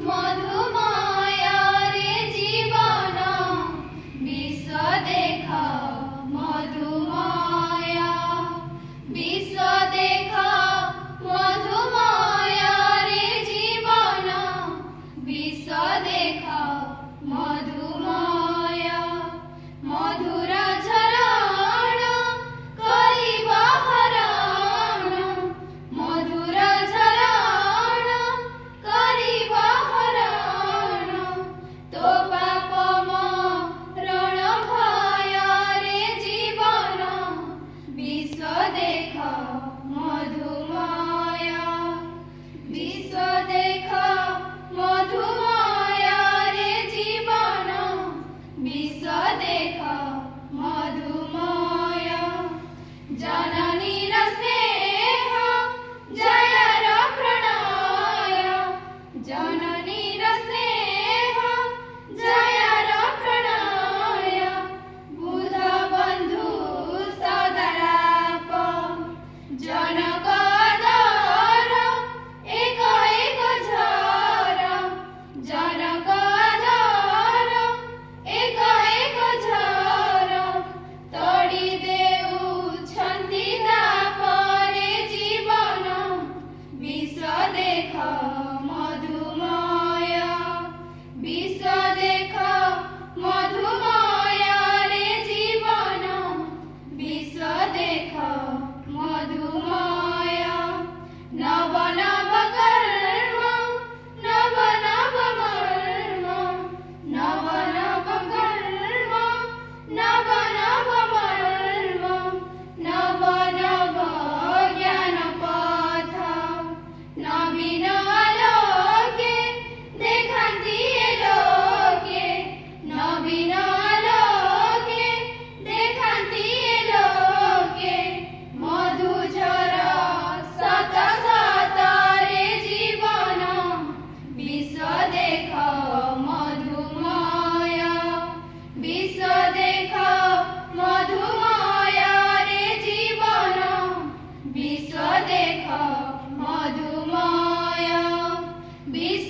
मधुमाया रे जीवन विश्व देख मधुमाया विश्व देख मधुमाया रे जीवन विश्व देख मधुमाया मधुर झरण करिबा हरण मधुर झरण करिबा हरण तो पाप मरण भय रे जीवन विश्व देख मधुमाया विश्व देख मधुमाया रे जीवन विश्व देख मधुमाया जननी स्नेह जयर प्रणय जननी स्नेह जयर प्रणय बुध बंधु सदराप जनक आदर एक एक झर जनक आदर एक एक झर तड़ी देउछन्ति तापरे जीवन विश्व देख मधुमाया विश्व देख मधुमाया रे जीवन विश्व देख मधुमाया नव नव कर्म नव नव मर्म नव नव कर्म नव नव मर्म नव नव ज्ञान पथ नवीन आलोके देखन्ति ए लोके नवीन आलोके देखन्ति ए लोके मधुझर सत सत रे जीवन विश्व देख मधुमाया विश्व देख मधुमाया रे जीवन विश्व देख मधुमाया विश्व